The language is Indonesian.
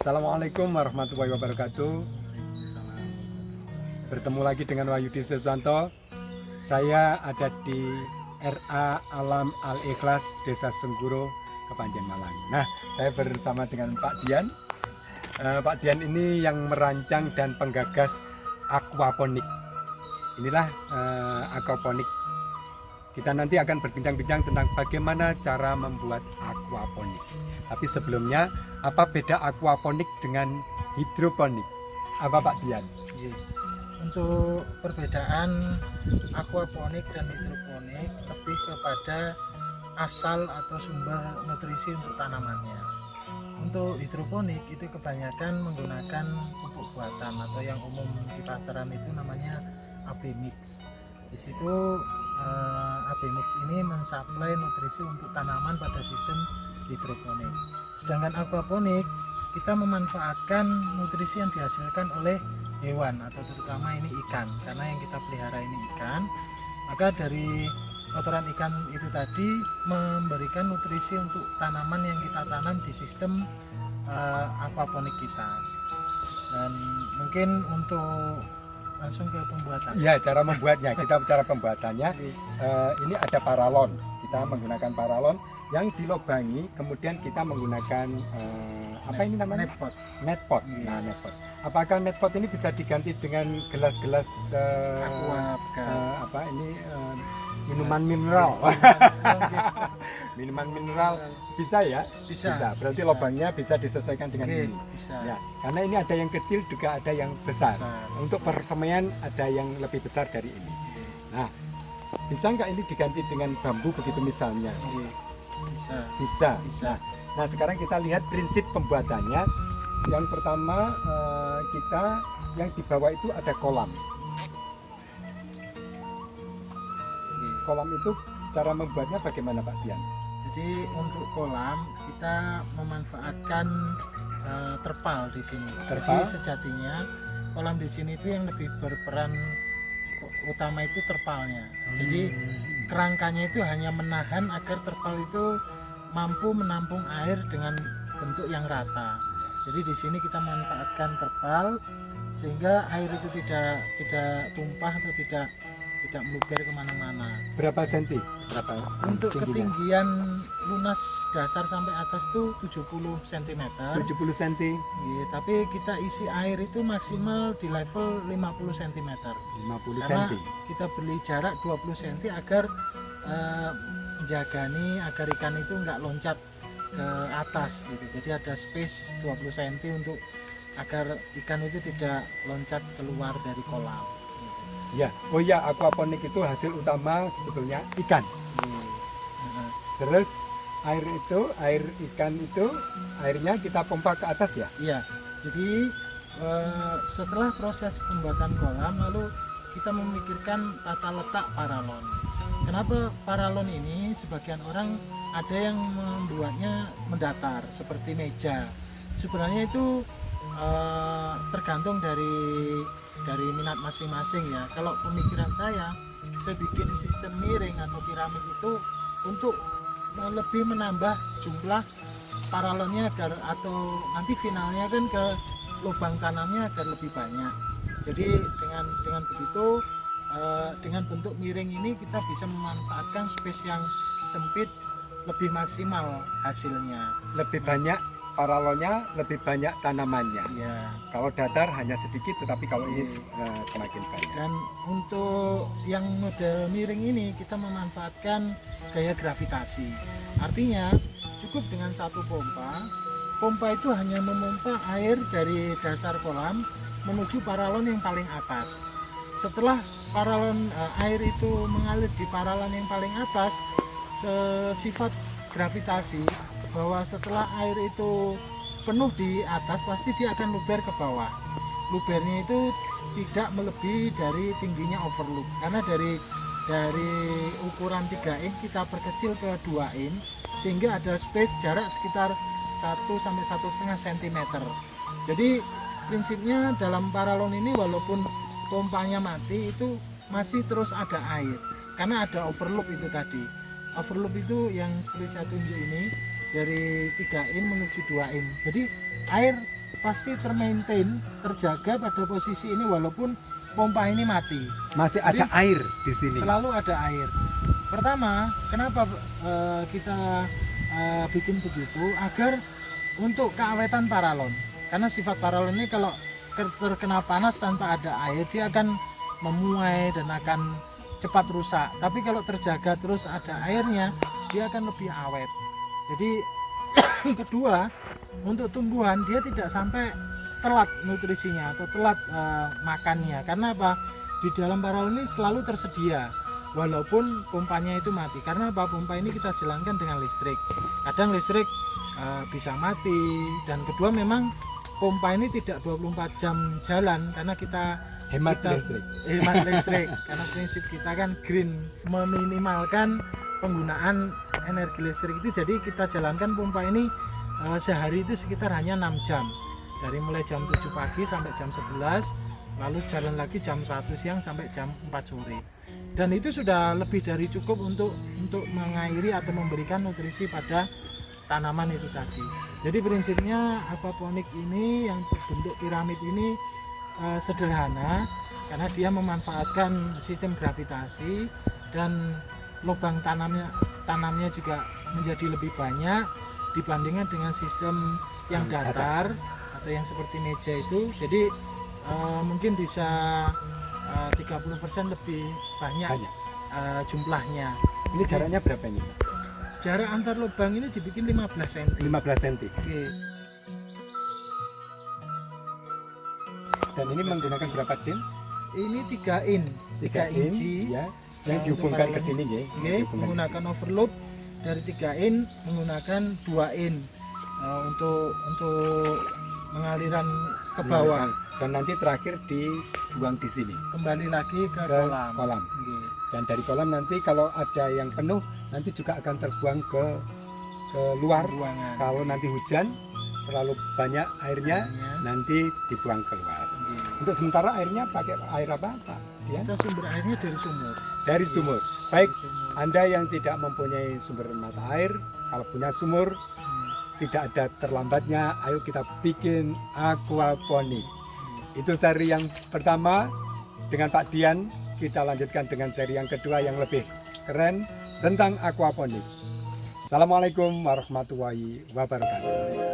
Assalamualaikum warahmatullahi wabarakatuh. Bertemu lagi dengan Wahyudi Siswanto. Saya ada di RA Alam Al-Ikhlas Desa Sengguro, Kepanjen Malang. Nah, saya bersama dengan Pak Dian. Pak Dian ini yang merancang dan penggagas aquaponik. Inilah aquaponik. Kita nanti akan berbincang-bincang tentang bagaimana cara membuat aquaponik. Tapi sebelumnya, apa beda aquaponik dengan hidroponik? Apa Pak Dian? Untuk perbedaan aquaponik dan hidroponik lebih kepada asal atau sumber nutrisi untuk tanamannya. Untuk hidroponik itu kebanyakan menggunakan pupuk buatan atau yang umum di pasaran itu namanya AB mix. Di situ AB mix ini mensuplai nutrisi untuk tanaman pada sistem hidroponik. Sedangkan aquaponik kita memanfaatkan nutrisi yang dihasilkan oleh hewan atau terutama ini ikan, karena yang kita pelihara ini ikan, maka dari kotoran ikan itu tadi memberikan nutrisi untuk tanaman yang kita tanam di sistem aquaponik kita. Dan mungkin untuk langsung ke pembuatan. Ya, cara membuatnya. Kita bicara pembuatannya. Ini ada paralon. Kita menggunakan paralon yang dilobangi, kemudian kita menggunakan apa ini namanya? Netpot. Netpot. Nah, netpot. Apakah netpot ini bisa diganti dengan gelas-gelas apa ini minuman mineral? Minuman mineral bisa ya? Bisa. Berarti lubangnya bisa disesuaikan dengan ini. Bisa. Ya, karena ini ada yang kecil juga ada yang besar. Untuk persemaian ada yang lebih besar dari ini. Nah, bisa nggak ini diganti dengan bambu begitu misalnya? Bisa. Nah, sekarang kita lihat prinsip pembuatannya. Yang pertama kita yang di bawah itu ada kolam. Kolam itu cara membuatnya bagaimana Pak Dian? Jadi untuk kolam kita memanfaatkan terpal di sini. Terpal? Jadi sejatinya kolam di sini itu yang lebih berperan utama itu terpalnya. Jadi kerangkanya itu hanya menahan agar terpal itu mampu menampung air dengan bentuk yang rata. Jadi di sini kita manfaatkan terpal sehingga air itu tidak tumpah atau tidak meluber kemana-mana. Berapa senti? Berapa? Untuk ketinggian lunas dasar sampai atas itu 70 cm. 70 cm. Iya, tapi kita isi air itu maksimal di level 50 cm. 50 Karena cm. kita beli jarak 20 cm agar menjagani agar ikan itu nggak loncat ke atas gitu. Jadi ada space 20 cm untuk agar ikan itu tidak loncat keluar dari kolam. Ya, oh ya, aquaponik itu hasil utama sebetulnya ikan. Terus air ikan itu airnya kita pompa ke atas ya? Iya. Jadi setelah proses pembuatan kolam lalu kita memikirkan tata letak paralon. Kenapa paralon ini sebagian orang ada yang membuatnya mendatar seperti meja. Sebenarnya itu tergantung dari minat masing-masing ya. Kalau pemikiran saya bikin sistem miring atau piramid itu untuk lebih menambah jumlah paralonnya agar atau nanti finalnya kan ke lubang tanamnya agar lebih banyak. Jadi dengan begitu dengan bentuk miring ini kita bisa memanfaatkan space yang sempit lebih maksimal hasilnya. Lebih banyak paralonnya, lebih banyak tanamannya. Ya. Kalau datar hanya sedikit, tetapi kalau ini semakin banyak. Dan untuk yang model miring ini kita memanfaatkan gaya gravitasi. Artinya cukup dengan satu pompa. Pompa itu hanya memompa air dari dasar kolam menuju paralon yang paling atas. Setelah paralon air itu mengalir di paralon yang paling atas, sifat gravitasi bahwa setelah air itu penuh di atas pasti dia akan luber ke bawah. Lubernya itu tidak melebihi dari tingginya overlook, karena dari ukuran 3 in kita perkecil ke 2 in sehingga ada space jarak sekitar 1 sampai 1,5 cm. Jadi prinsipnya dalam paralon ini walaupun pompanya mati itu masih terus ada air karena ada overlook itu tadi. Overloop itu yang seperti saya tunjuk ini dari 3 in menuju 2 in. Jadi air pasti termaintain, terjaga pada posisi ini walaupun pompa ini mati. Masih ada Jadi, air di sini. Selalu ada air. Pertama, kenapa kita bikin begitu? Agar untuk keawetan paralon. Karena sifat paralon ini kalau terkena panas tanpa ada air, dia akan memuai dan akan cepat rusak. Tapi kalau terjaga terus ada airnya, dia akan lebih awet. Jadi kedua, untuk tumbuhan dia tidak sampai telat nutrisinya atau telat makannya. Karena apa? Di dalam paralon ini selalu tersedia walaupun pompanya itu mati. Karena apa? Pompa ini kita jalankan dengan listrik. Kadang listrik bisa mati, dan kedua memang pompa ini tidak 24 jam jalan karena kita Hemat listrik. Karena prinsip kita kan green, meminimalkan penggunaan energi listrik itu. Jadi kita jalankan pompa ini sehari itu sekitar hanya 6 jam, dari mulai jam 7 pagi sampai jam 11, lalu jalan lagi jam 1 siang sampai jam 4 sore, dan itu sudah lebih dari cukup untuk mengairi atau memberikan nutrisi pada tanaman itu tadi. Jadi prinsipnya aquaponik ini yang berbentuk piramid ini sederhana karena dia memanfaatkan sistem gravitasi, dan lubang tanamnya juga menjadi lebih banyak dibandingkan dengan sistem yang datar atau yang seperti meja itu. Jadi mungkin bisa 30% lebih banyak. Jumlahnya. Ini jaraknya berapa ini? Jarak antar lubang ini dibikin 15 cm. 15 cm. Oke. Dan ini menggunakan berapa din? Ini 3 in, 3 inci ya, yang dihubungkan ke sini ya. Menggunakan overload dari 3 in menggunakan 2 in untuk pengaliran ke bawah. Dan nanti terakhir dibuang di sini. Kembali lagi ke kolam. Oke. Dan dari kolam nanti kalau ada yang penuh nanti juga akan terbuang ke luar. Buangan. Kalau nanti hujan terlalu banyak airnya nanti dibuang keluar. Untuk sementara airnya pakai air apa Pak? Ya? Kita sumber airnya dari sumur. Dari sumur. Baik, Anda yang tidak mempunyai sumber mata air, kalau punya sumur tidak ada terlambatnya, ayo kita bikin aquaponik. Itu seri yang pertama dengan Pak Dian. Kita lanjutkan dengan seri yang kedua yang lebih keren tentang aquaponik. Assalamualaikum warahmatullahi wabarakatuh.